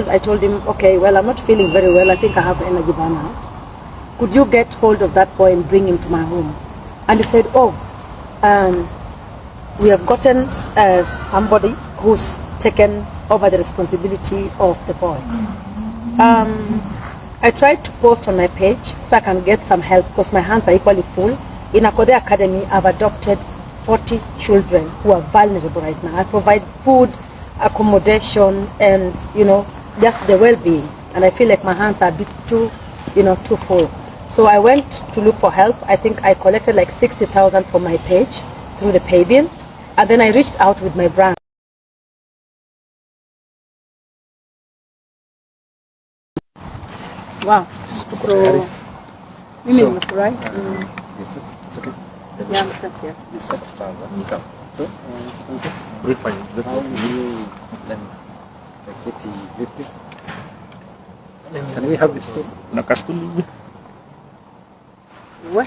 I told him, okay, well, I'm not feeling very well. I think I have energy burnout. Could you get hold of that boy and bring him to my home? And he said, oh, we have gotten somebody who's taken over the responsibility of the boy. I tried to post on my page so I can get some help because my hands are equally full. In Akothee Academy, I've adopted 40 children who are vulnerable right now. I provide food, accommodation, and just the well-being. And I feel like my hands are a bit too full. So I went to look for help. I think I collected like 60,000 for my page through the pay bill, and then I reached out with my brand. Wow. So, mimi nimefurahi. Yes, sir. It's okay. Yeah, I'm set here. You set. So, brief how do you learn Akothee? Can we have this story? Well,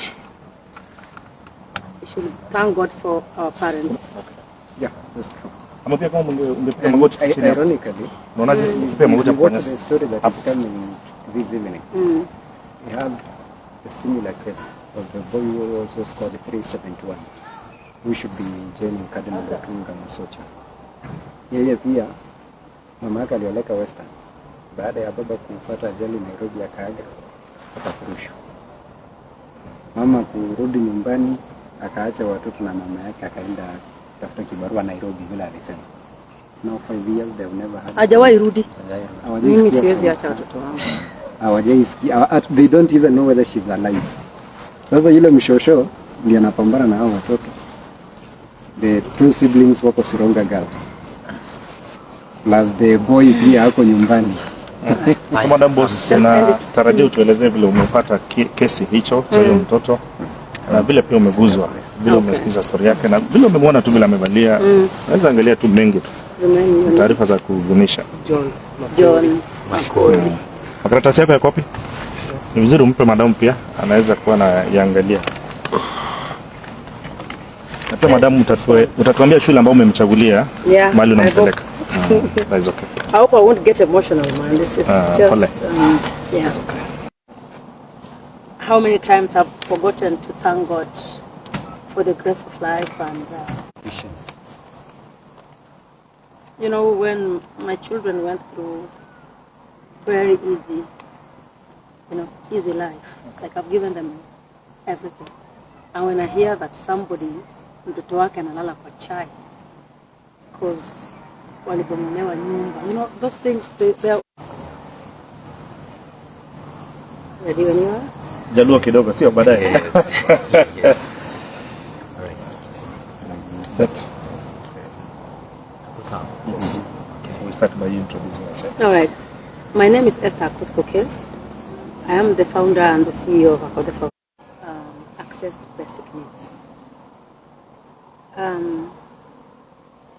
we should thank God for our parents. Okay. Yeah, that's true. Ironically, we watched the story that is coming this evening. We had a similar case of the boy who also scored 371. We should be joining Academy Gatunga Masocha. Yeye pia mama yake alioleka Western. Baada ya baba kupata ajali Nairobi akaaga akafurushwa. Mama kurudi nyumbani akaacha watoto na mama yake akaenda tafuta kibarua Nairobi bila alisema. Now 5 years they've never had. Hajawahi rudi. Mimi siwezi acha watoto wangu. Hawajaisikia. They don't even know whether she's alive. Sasa yule mshosho ndiye anapambana na hao watoto. The two siblings wako Sironga girls. Plus the boy pia hako nyumbani. Madam Boss, na tarajia utuelezee vile umepata kesi hicho cha yule mtoto na vile pia umeguzwa, vile umesikiza story yake na vile umemwona tu vile amevalia. Naweza angalia tu mengi tu. Taarifa za kuhuzunisha. John Makori. Makaratasi yako yako wapi? Ni vizuri umpe madam pia, anaweza kuwa na yaangalia. Na pia madam utatuambia shule ambayo umemchagulia mahali unampeleka. That's okay. I hope I won't get emotional, man. This is just yeah. How many times I've forgotten to thank God for the grace of life and patience. When my children went through very easy life, like I've given them everything. And when I hear that somebody mtoto wake analala kwa chai because walibomolewa nyumba, those things they're ready when you are. Jaluo kidogo sio baadaye. Yes. Alright. Set. Yes. Okay. We start by you introducing yourself. All right. My name is Akothee. I am the founder and the CEO of Akothee for Access to Basic Needs.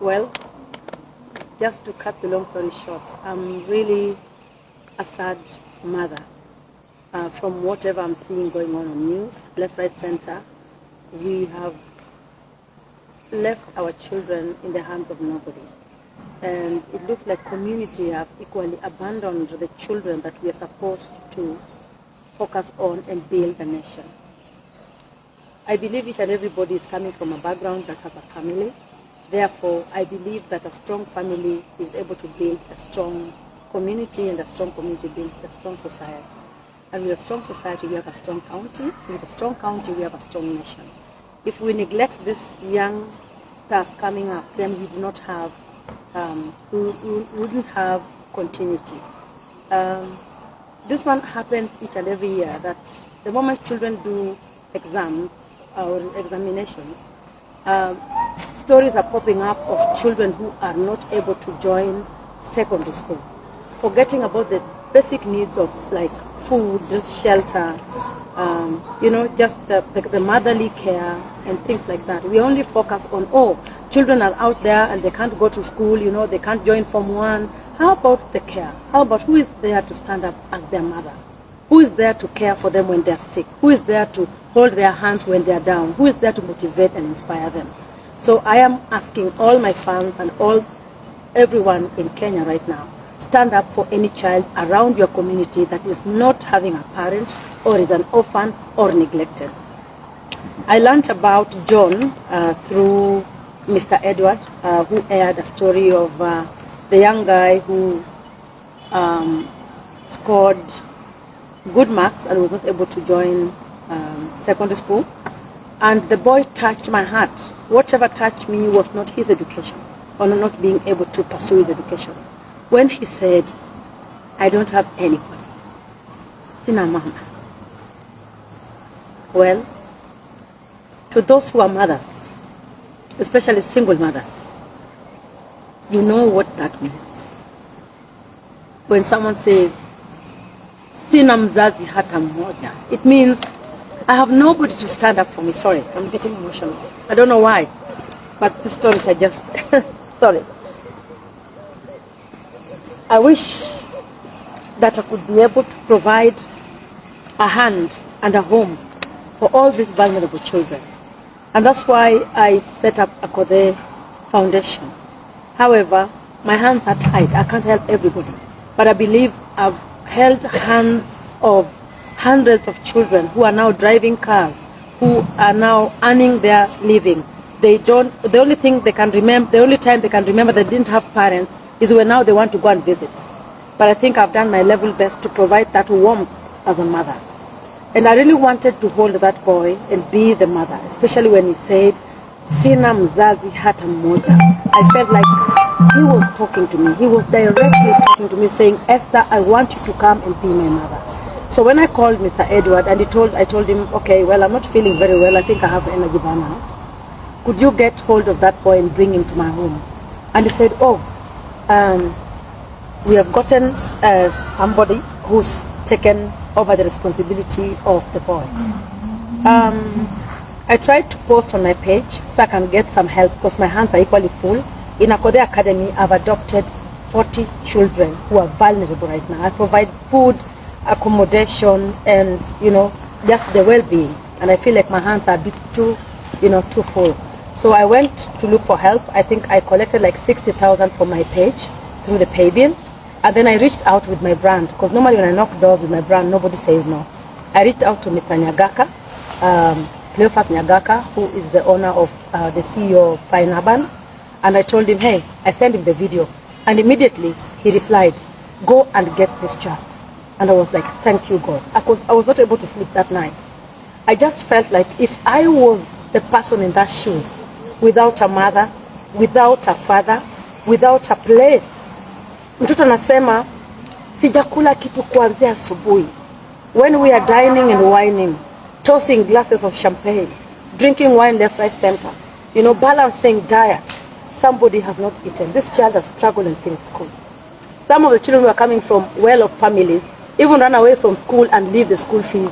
Well, just to cut the long story short, I'm really a sad mother. From whatever I'm seeing going on news, left, right, center, we have left our children in the hands of nobody. And it looks like community have equally abandoned the children that we are supposed to focus on and build a nation. I believe each and everybody is coming from a background that has a family. Therefore, I believe that a strong family is able to build a strong community, and a strong community builds a strong society. And with a strong society, we have a strong county. With a strong county, we have a strong nation. If we neglect these young stars coming up, then we do not have, we wouldn't have continuity. This one happens each and every year, that the moment children do exams or examinations, stories are popping up of children who are not able to join secondary school, forgetting about the basic needs of like food, shelter, just the motherly care and things like that. We only focus on, children are out there and they can't go to school, they can't join Form 1. How about the care? How about who is there to stand up as their mother? Who is there to care for them when they're sick? Who is there to hold their hands when they're down? Who is there to motivate and inspire them? So I am asking all my fans and everyone in Kenya right now, stand up for any child around your community that is not having a parent or is an orphan or neglected. I learned about John through Mr. Edward, who aired a story of the young guy who scored good marks and was not able to join secondary school. And the boy touched my heart. Whatever touched me was not his education, or not being able to pursue his education. When he said, I don't have anybody, sina mama. Well, to those who are mothers, especially single mothers, you know what that means. When someone says, sina mzazi hata mmoja, it means I have nobody to stand up for me. Sorry, I'm getting emotional. I don't know why, but the stories are just, sorry. I wish that I could be able to provide a hand and a home for all these vulnerable children. And that's why I set up Akothee Foundation. However, my hands are tied. I can't help everybody. But I believe I've held hands of hundreds of children who are now driving cars, who are now earning their living. The only thing they can remember, the only time they can remember they didn't have parents is when now they want to go and visit. But I think I've done my level best to provide that warmth as a mother. And I really wanted to hold that boy and be the mother, especially when he said, sina mzazi hata mmoja. I felt like he was talking to me. He was directly talking to me saying, Esther, I want you to come and be my mother. So when I called Mr. Edward and I told him, okay, well, I'm not feeling very well. I think I have energy burnout. Could you get hold of that boy and bring him to my home? And he said, oh, we have gotten somebody who's taken over the responsibility of the boy. I tried to post on my page so I can get some help because my hands are equally full. In Akothee Academy, I've adopted 40 children who are vulnerable right now. I provide food, accommodation, and just the well-being. And I feel like my hands are a bit too full. So I went to look for help. I think I collected like 60,000 from my page through the pay bill. And then I reached out with my brand, because normally when I knock doors with my brand, nobody says no. I reached out to Mr. Nyagaka, Cleophas Nyagaka, who is the owner of the CEO of Fine Urban. And I told him, hey, I sent him the video. And immediately he replied, go and get this child. And I was like, thank you, God. I was not able to sleep that night. I just felt like if I was the person in that shoes, without a mother, without a father, without a place. Mtoto anasema, sijakula kitu kuanzia asubuhi. When we are dining and wining, tossing glasses of champagne, drinking wine left, right, center, balancing diet, somebody has not eaten. This child has struggled and finished school. Some of the children who are coming from well-off families even run away from school and leave the school fees,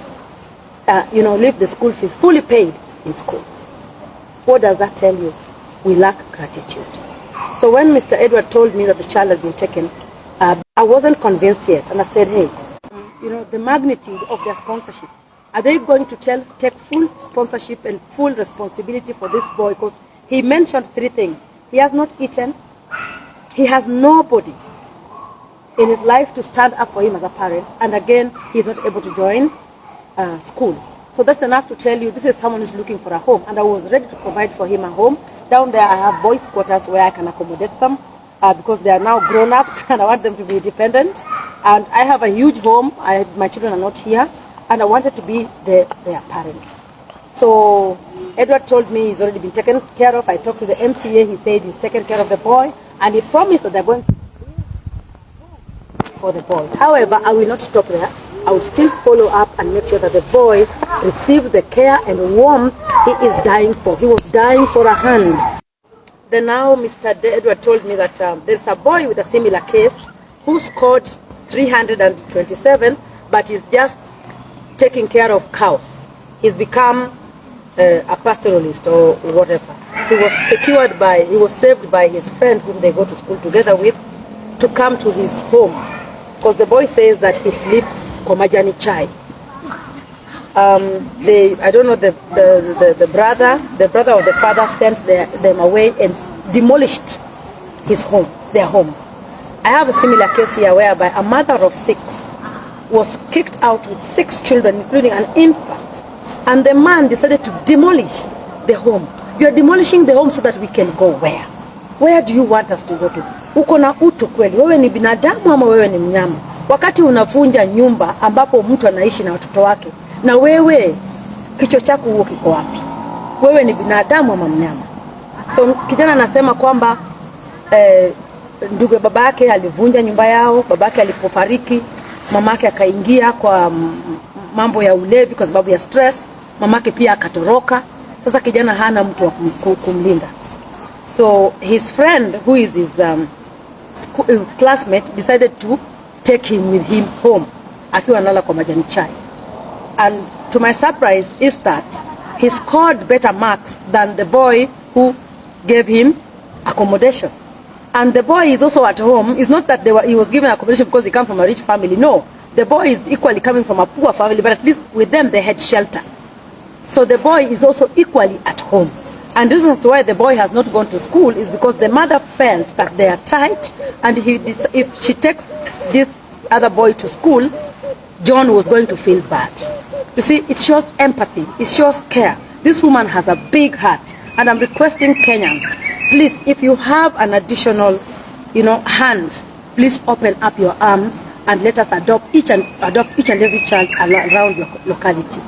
fully paid in school. What does that tell you? We lack gratitude. So when Mr. Edward told me that the child had been taken, I wasn't convinced yet. And I said, hey, the magnitude of their sponsorship. Are they going to take full sponsorship and full responsibility for this boy? Because he mentioned 3 things. He has not eaten. He has nobody in his life to stand up for him as a parent. And again, he's not able to join school. So that's enough to tell you this is someone who's looking for a home. And I was ready to provide for him a home. Down there I have boys' quarters where I can accommodate them because they are now grown-ups and I want them to be independent. And I have a huge home. My children are not here. And I wanted to be their parent. So Edward told me he's already been taken care of. I talked to the MCA. He said he's taken care of the boy. And he promised that they're going to for the boy. However, I will not stop there. I will still follow up and make sure that the boy receives the care and warmth he is dying for. He was dying for a hand. Then now Mr. Edward told me that there's a boy with a similar case who scored 327, but he's just taking care of cows. He's become a pastoralist or whatever. He was saved by his friend whom they go to school together with to come to his home. Because the boy says that he sleeps kwa majani chai. I don't know, the brother of the father sent them away and demolished their home. I have a similar case here whereby a mother of 6 was kicked out with 6 children, including an infant. And the man decided to demolish the home. You are demolishing the home so that we can go where? Where do you want us to go to? Uko na utu kweli? Wewe ni binadamu ama wewe ni mnyama? Wakati unavunja nyumba ambapo mtu anaishi na watoto wake, na wewe kichwa chako huo kiko wapi? Wewe ni binadamu ama mnyama? So kijana anasema kwamba ndugu baba yake alivunja nyumba yao, babake alipofariki, mamake akaingia kwa mambo ya ulevi kwa sababu ya stress, mamake pia akatoroka. Sasa kijana hana mtu wa kumlinda. So his friend, who is his classmate, decided to take him with him home, akiwa analala kwa majani chai. And to my surprise is that he scored better marks than the boy who gave him accommodation. And the boy is also at home. It's not that he was given accommodation because he came from a rich family. No, the boy is equally coming from a poor family, but at least with them they had shelter. So the boy is also equally at home. And the reason why the boy has not gone to school is because the mother felt that they are tight, and if she takes this other boy to school, John was going to feel bad. You see, it shows empathy, it shows care. This woman has a big heart, and I'm requesting Kenyans, please, if you have an additional, hand, please open up your arms and let us adopt each and every child around your locality.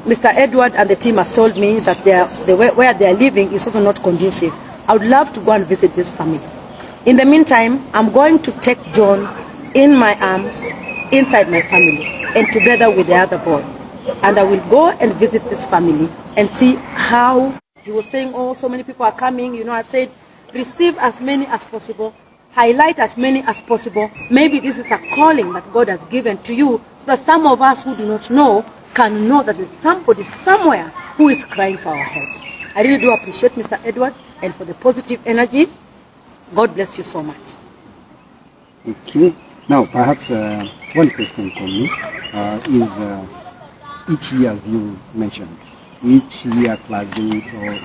Mr. Edward and the team has told me that where they are living is also not conducive. I would love to go and visit this family. In the meantime, I'm going to take John in my arms inside my family and together with the other boy. And I will go and visit this family and see how. He was saying, oh, so many people are coming. I said, receive as many as possible, highlight as many as possible. Maybe this is a calling that God has given to you, so that some of us who do not know can know that there's somebody somewhere who is crying for our help. I really do appreciate Mr. Edward and for the positive energy. God bless you so much. Thank you. Now, perhaps one question from me is each year, as you mentioned, each year class 8 or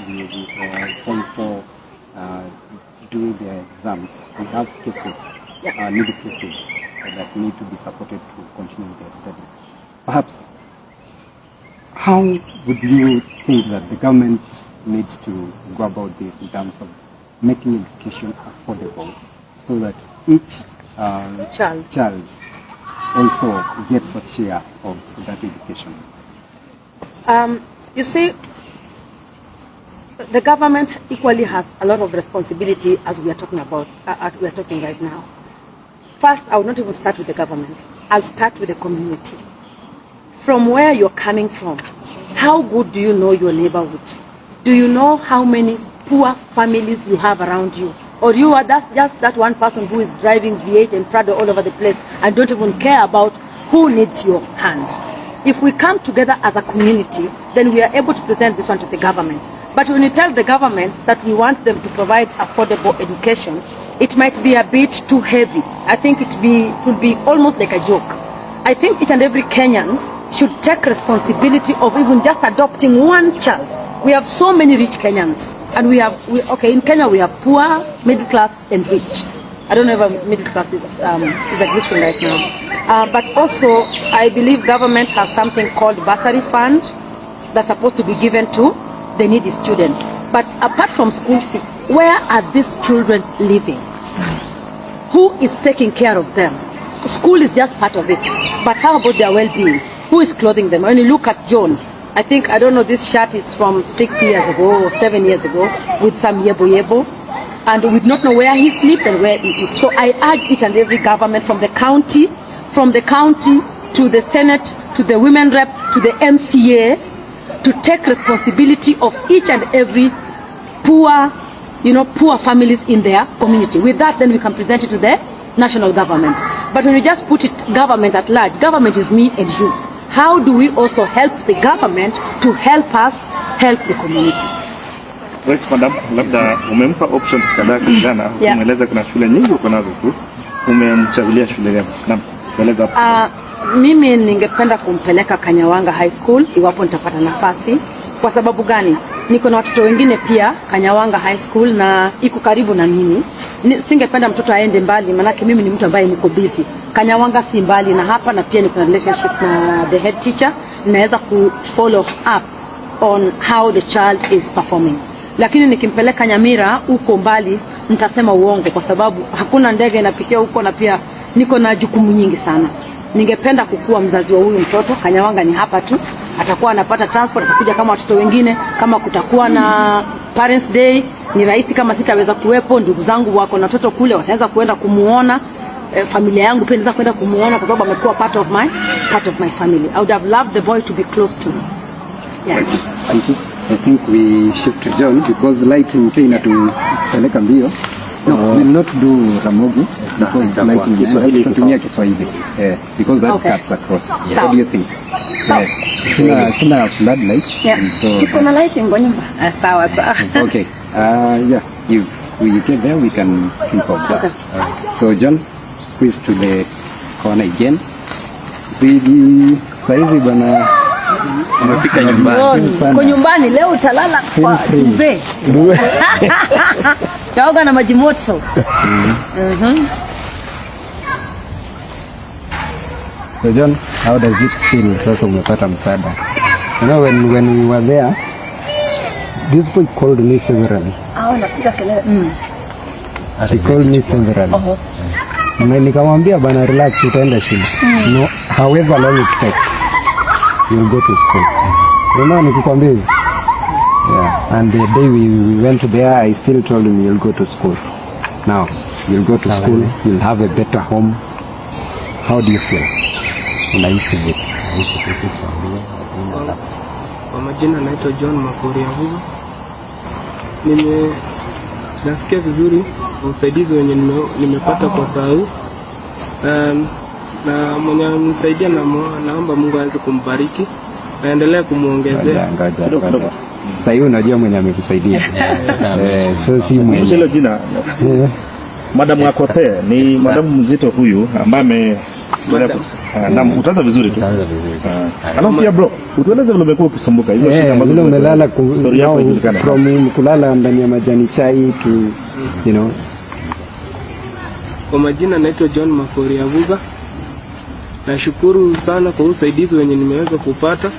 Form 4 doing their exams, we have cases, needy cases that need to be supported to continue their studies. Perhaps, how would you think that the government needs to go about this in terms of making education affordable so that each child also gets a share of that education? You see, the government equally has a lot of responsibility as we are talking about, we are talking right now. First, I will not even start with the government. I'll start with the community. From where you're coming from, how good do you know your neighborhood? Do you know how many poor families you have around you? Or you are just that one person who is driving V8 and Prado all over the place and don't even care about who needs your hand? If we come together as a community, then we are able to present this one to the government. But when you tell the government that we want them to provide affordable education, it might be a bit too heavy. I think it would be almost like a joke. I think each and every Kenyan should take responsibility of even just adopting one child. We have so many rich Kenyans, and in Kenya we have poor, middle class, and rich. I don't know if middle class is existing right now. But also, I believe government has something called bursary fund that's supposed to be given to the needy students. But apart from school fees, where are these children living? Who is taking care of them? School is just part of it. But how about their well-being? Who is clothing them? When you look at John, I don't know, this shirt is from 6 years ago or 7 years ago with some yebo, and we do not know where he sleeps and where he eats. So I urge each and every government from the county to the Senate, to the women rep, to the MCA, to take responsibility of each and every poor families in their community. With that, then we can present it to the national government. But when we just put it government at large, government is me and you. How do we also help the government to help us help the community? Right, madam, labda umempa options kadhaa kijana, umeeleza kuna shule nyingi uko nazo tu, umemchagulia shule gani? Naam, tueleza hapo. Mimi ningependa kumpeleka Kanyawanga High School iwapo nitapata nafasi. Kwa sababu gani? Niko na watoto wengine pia Kanyawanga High School na iko karibu na mimi. singependa mtoto aende mbali, manake mimi ni mtu ambaye niko busy. Kanyawanga si mbali na hapa, na pia niko na relationship na the head teacher, naweza ku follow up on how the child is performing. Lakini nikimpeleka Nyamira huko mbali nitasema uongo, kwa sababu hakuna ndege inapitia huko, na pia niko na jukumu nyingi sana. Ningependa kukua mzazi wa huyu mtoto. Kanyawanga ni hapa tu, atakuwa anapata transport, atakuja kama watoto wengine. Kama kutakuwa na parents day ni rahisi, kama sitaweza kuwepo, ndugu zangu wako na watoto kule wataweza kuenda kumuona. Familia yangu pia inaweza kwenda kumuona, kwa sababu amekuwa part of my family. I would have loved the boy to be close to me. Yeah. Thank you. I think we shift to John because lighting pia inatupeleka mbio. No, we will not do Ramogi because lighting tutumia Kiswahili. Because that cuts across. What do you think? Sina floodlight. So tuko na lighting kwa nyumba. Sawa. Okay. Yeah. If we get there, we can think of that. Okay. So John, squeeze to the corner again. Saizi bwana umefika nyumbani. Kwa nyumbani leo utalala kwa mzee. Taoga na maji moto. So John, how does it feel sasa umepata msaada? You know, when we were there, this boy called me severally. Napiga kelele. He called me severally. Na nikamwambia bana, relax, utaenda shule. No, however long it takes, you'll go to school. You know, nikikwambia hivi. Yeah, and the day we went there, I still told him you'll go to school. Now, you'll go to school, you'll have a better home. How do you feel? Unahisi vipi? Kwa majina naitwa John Makoria huyu. Nasikia vizuri usaidizi wenye nimepata kwa saa hii. Na mwenye anisaidia naomba Mungu aweze kumbariki. Naendelea kumuongezea. Sasa hiyo unajua mwenye amekusaidia. So si mwenye. Hilo jina. Madam Akothee ni madam mzito huyu ambaye na utaanza vizuri tu. Alafu pia bro, utueleze vile umekuwa ukisumbuka hizo shida ambazo umelala from kulala ndani ya majani chai to you know. Kwa majina naitwa John Makoria Vuga. Nashukuru sana kwa usaidizi wenye nimeweza kupata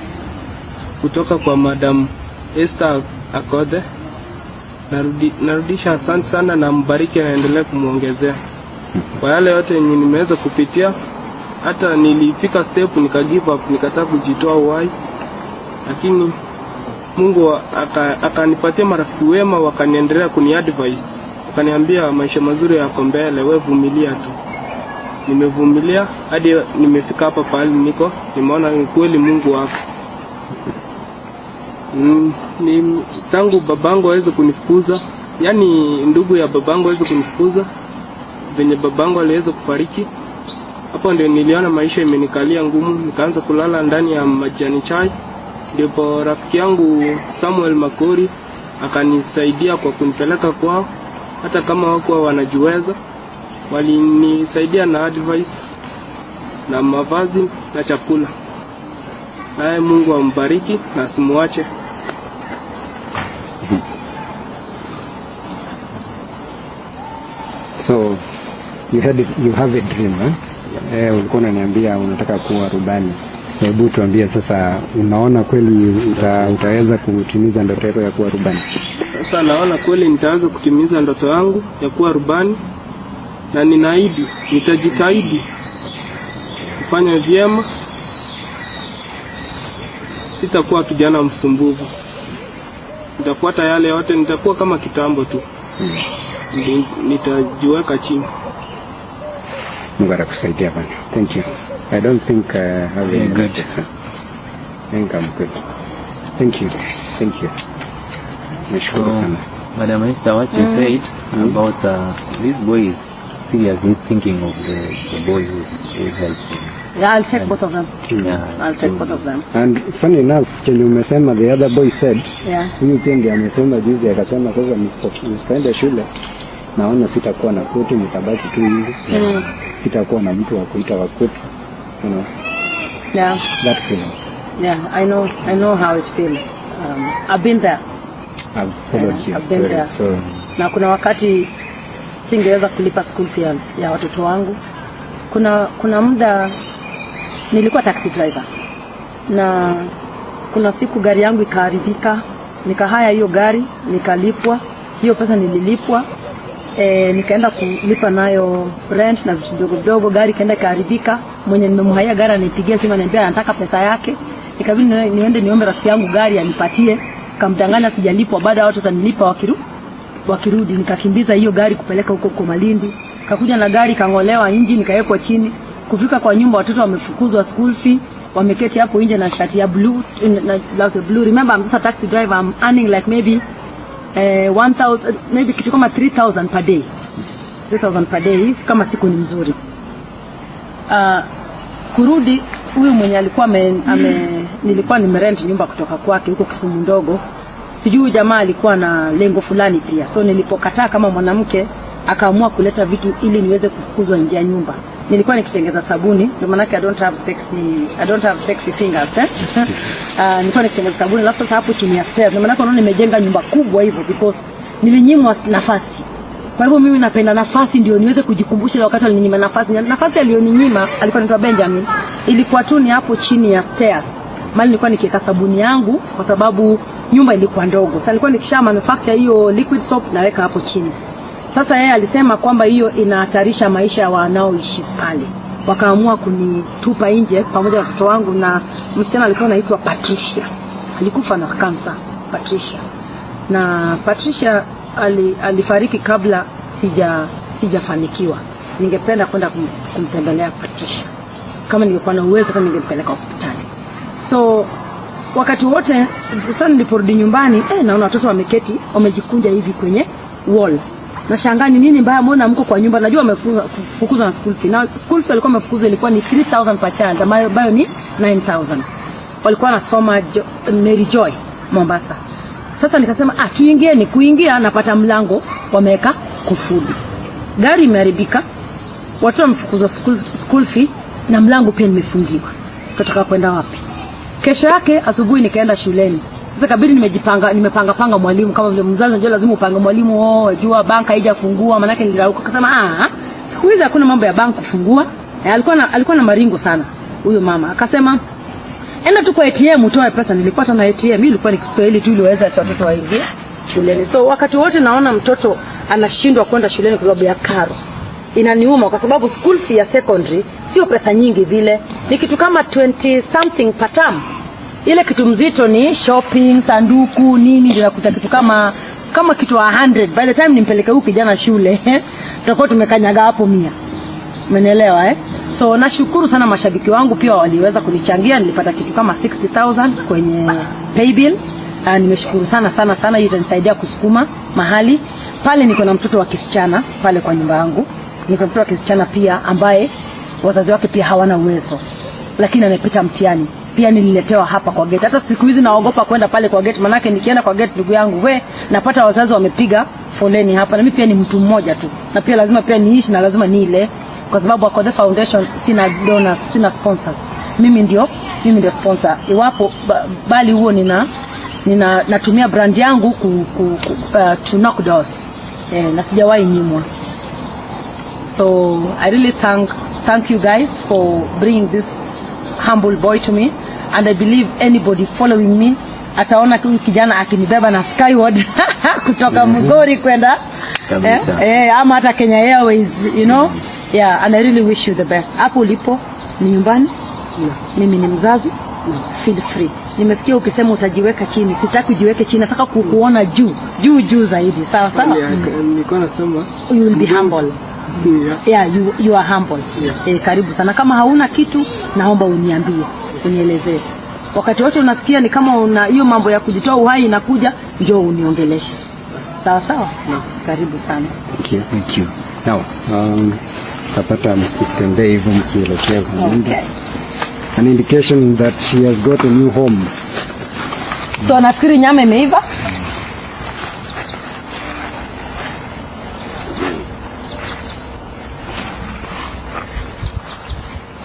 kutoka kwa Madam Esther Akothee. Narudisha asante sana na mbariki na endelee kumuongezea. Kwa yale yote yenye nimeweza kupitia, hata nilifika step nika give up, nikataka kujitoa uhai. Lakini Mungu akanipatia marafiki wema, wakaniendelea kuniadvise. Wakaniambia maisha mazuri yako mbele, wewe vumilia tu. Nimevumilia hadi nimefika hapa pale niko. Nimeona ni kweli Mungu wako. Ni tangu babangu aweze kunifukuza, yani ndugu ya babangu aweze kunifukuza, venye babangu aliweza kufariki, hapo ndio niliona maisha imenikalia ngumu. Nikaanza kulala ndani ya majani chai. Ndipo rafiki yangu Samuel Makori akanisaidia kwa kunipeleka kwao, hata kama hawakuwa wanajiweza, walinisaidia na advice na mavazi na chakula. Naye Mungu ambariki na asimuache. So you have a dream, ulikuwa unaniambia unataka kuwa rubani. Hebu tuambie sasa, unaona kweli utaweza kutimiza ndoto yako ya kuwa rubani? Sasa naona kweli nitaweza kutimiza ndoto yangu ya kuwa rubani, na ninaahidi nitajitahidi kufanya vyema. Sitakuwa kijana msumbufu. Nitafuata yale yote, nitakuwa kama kitambo tu. Nitajiweka chini. Mungu atakusaidia bana. Thank you. I don't think have a good. Thank I'm good. Thank you. Nashukuru sana. Madam Esther, what you said about this boy is seriously thinking of the boy who helped him. Yeah, I'll check both of them. I'll check both of them. And funny enough, chenye umesema the other boy said, huyu pia amesema juzi, akasema sasa nisipoenda shule naona sitakuwa na kwetu, mtabaki tu hivi. Sitakuwa na mtu wa kuita wa kwetu. You know. Yeah. That feeling. Yeah, I know how it feels. I've been there. I've followed you. I've been there. So na kuna wakati singeweza kulipa school fee ya watoto wangu. Kuna muda nilikuwa taxi driver, na kuna siku gari yangu ikaharibika, nikahaya hiyo gari, nikalipwa hiyo pesa, nililipwa nikaenda kulipa nayo rent na vitu vidogo vidogo. Gari kaenda kaharibika, mwenye nimemhaya gari anipigia simu ananiambia anataka pesa yake. Ikabidi niende niombe rafiki yangu gari anipatie, kamdanganya sijalipwa, baada watu watanilipa wakirudi. Nikakimbiza hiyo gari kupeleka huko Malindi, kakuja na gari kangolewa engine, nikawekwa chini. Kufika kwa nyumba, watoto wamefukuzwa school fee, wameketi hapo nje na shati ya blue na blouse blue. Remember, I'm just a taxi driver, I'm earning like maybe 1000, maybe kitu kama 3000 per day. 3000 per day kama siku ni mzuri. Kurudi, huyu mwenye alikuwa nilikuwa nimerent nyumba kutoka kwake huko Kisumu ndogo. Sijui jamaa alikuwa na lengo fulani pia. So nilipokataa kama mwanamke, akaamua kuleta vitu ili niweze kufukuzwa nje ya nyumba. Nilikuwa nikitengeza sabuni, ndio maana I don't have sexy fingers. Nilikuwa nikitengeza sabuni, alafu sasa hapo chini ya stairs. Ndio maana unaona nimejenga nyumba kubwa hivyo because nilinyimwa nafasi. Kwa hivyo mimi napenda nafasi ndio niweze kujikumbusha ile wakati alininyima nafasi. Nafasi aliyoninyima alikuwa anaitwa Benjamin. Ilikuwa tu ni hapo chini ya stairs. Mali nilikuwa nikiweka sabuni yangu kwa sababu nyumba ilikuwa ndogo. Sasa nilikuwa nikisha manufacture hiyo liquid soap naweka hapo chini. Sasa yeye alisema kwamba hiyo inahatarisha maisha ya wanaoishi pale. Wakaamua kunitupa nje pamoja na watoto wangu, na msichana alikuwa anaitwa Patricia. Alikufa na kansa, Patricia. Na Patricia alifariki kabla sijafanikiwa. Ningependa kwenda kumtembelea Patricia. Kama ningekuwa na uwezo kama ningempeleka hospitali. So wakati wote sasa niliporudi nyumbani, naona watoto wameketi wamejikunja hivi kwenye wall. Na shangani nini mbaya, mbona mko kwa nyumba? Najua wamefukuzwa na school fee. Na school fee walikuwa wamefukuzwa ilikuwa ni 3000 per child, ambayo ni 9000. Walikuwa nasoma Mary Joy Mombasa. Sasa nikasema tuingieni. Kuingia napata mlango wameweka kufuli. Gari imeharibika, watu wamefukuzwa school fee na mlango pia nimefungiwa. Tutaka kwenda wapi? Kesho yake asubuhi nikaenda shuleni. Sasa kabidi nimepanga mwalimu, kama vile mzazi unajua lazima upange mwalimu. Jua banka haijafungua, maana yake nilirauka. Akasema siku hizi hakuna mambo ya bank kufungua. Alikuwa na maringo sana huyo mama. Akasema enda tu kwa ATM utoe pesa. Nilipata na ATM, mimi ilikuwa ni Kiswahili tu ili waweze watoto waingie shuleni. So wakati wote naona mtoto anashindwa kwenda shuleni kwa sababu ya karo, inaniuma kwa sababu school fee ya secondary sio pesa nyingi vile. Ni kitu kama 20 something per term. Ile kitu mzito ni shopping, sanduku, nini, ninakuta kitu kama kitu 100. By the time nimpeleke huyu kijana shule, tutakuwa tumekanyaga hapo 100. Umenielewa So nashukuru sana mashabiki wangu pia waliweza kunichangia. Nilipata kitu kama 60000 kwenye pay bill. Nimeshukuru sana. Hiyo itanisaidia kusukuma mahali. Pale niko na mtoto wa kisichana pale kwa nyumba yangu. Niko na mtoto wa kisichana pia ambaye wazazi wake pia hawana uwezo, lakini amepita mtihani. Pia nililetewa hapa kwa gate. Hata siku hizi naogopa kwenda pale kwa gate, manake nikienda kwa gate ndugu yangu napata wazazi wamepiga foleni hapa, na mimi pia ni mtu mmoja tu. Na pia lazima pia niishi na lazima nile, kwa sababu Akothee Foundation sina donors, sina sponsors. Mimi ndio sponsor. Iwapo bali huo natumia brand yangu to knock doors. Na sijawahi nyimwa. So I really thank you guys for bringing this humble boy to me, and I believe anybody following me ataona huyu kijana akinibeba na Skyward kutoka Mugori kwenda ama hata Kenya Airways, and I really wish you the best. Hapo ulipo ni nyumbani. Mimi ni mzazi. Feel free. Nimesikia ukisema utajiweka chini. Sitaki ujiweke chini, nataka kukuona juu zaidi. Sawa? Nilikuwa nasema you will be humble. You are humble. Karibu sana. Kama hauna kitu, naomba uniambie, unielezee. Wakati wote unasikia ni kama una hiyo mambo ya kujitoa uhai inakuja, njoo uniongeleshe. Sawa? Karibu sana. Thank you. Now, tapata mkitembea hivyo mkielekea kwa an indication that she has got a new home. So nafikiri nyama imeiva.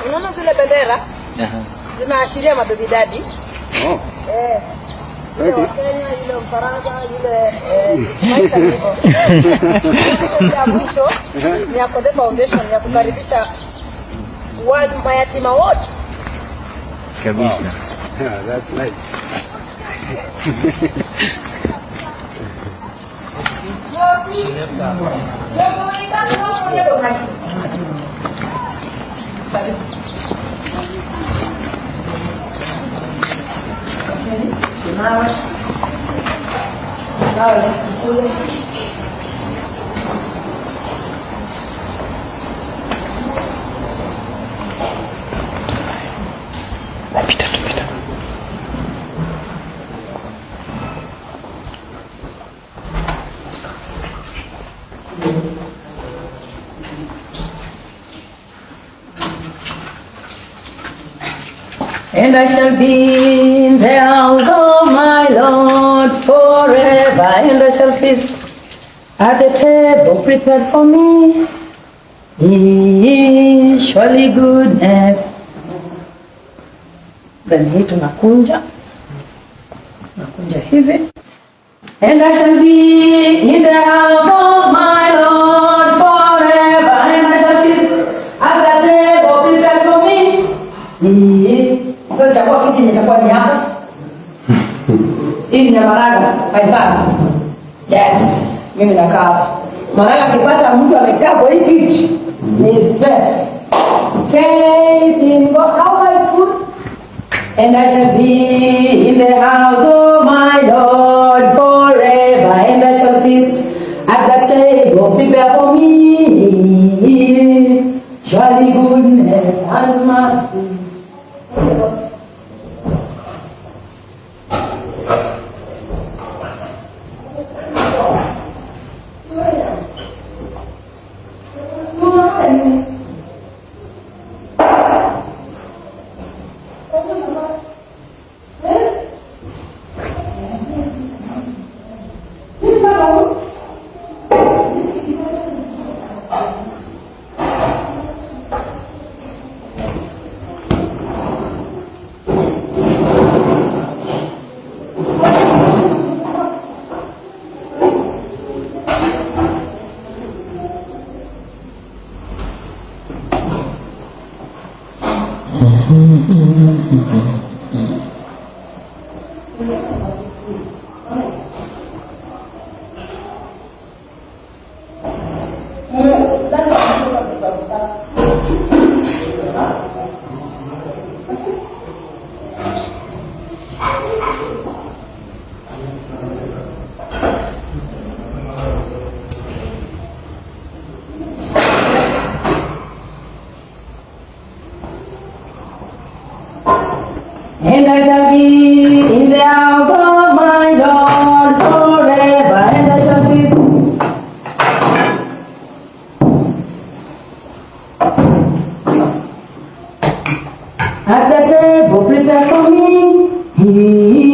Unaona zile bendera? Zinaashiria mababy daddy. Okay. Ile Mfaransa, ile ni Akothee Foundation ya kukaribisha watu mayatima wote. Kabisa. Yeah, that's nice. And I shall be in the house of my Lord forever, and I shall feast at the table prepared for me. Surely goodness. Then hii tunakunja hivi. And I shall be in the house of my Lord forever, and I shall feast at the table prepared for me. Sasa chakua kiti ni chakua ni hapa. Hii ni Maraga, Faisal. Yes, mimi nakaa hapa. Maraga akipata mtu amekaa kwa hii kiti ni stress. Faith in God, how is food? And I shall be in the house of my Lord forever, and I shall feast at the table prepared for me. Surely goodness and mercy. And I shall be in the house of my Lord forever, and I shall feast at the table prepared for me.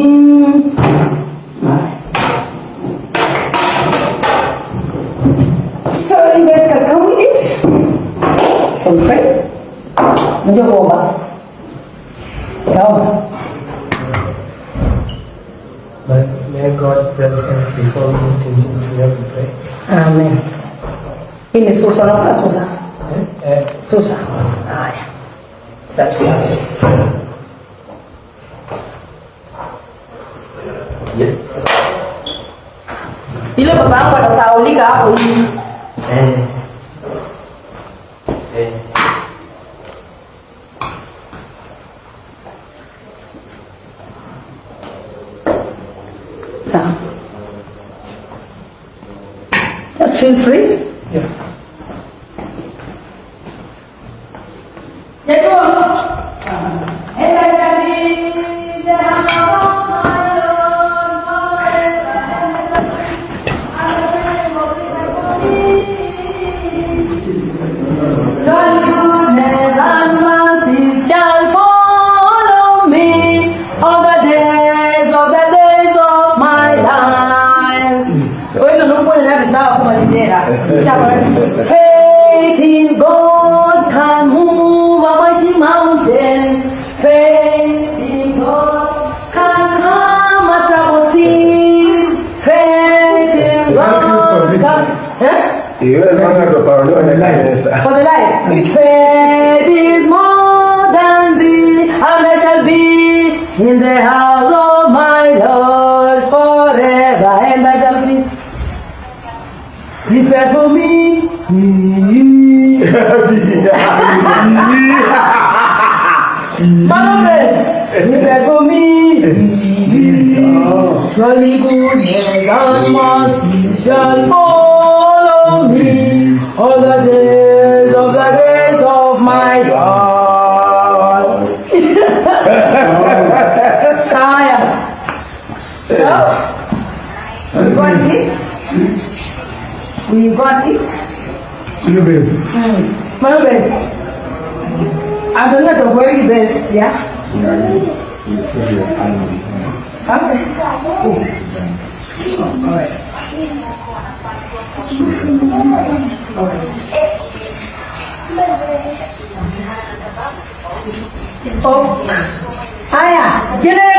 So you guys can come with it. Some pray. Najua kuomba. Taomba. May God bless us before we meet in Jesus' name we pray. Amen. Hii ni Susa, unakuta Susa? Susa. Haya. Safi service. Ile baba yangu atasahaulika hapo hivi. Sawa. Just feel free. Yeah. Sawa kumalizia. Manomes, for me. Surely goodness and mercy shall follow me all the days of my life. Saya. So, we got it. We got it. Manomes. I don't know the very best, yeah? Okay. Oh, hiya, get it.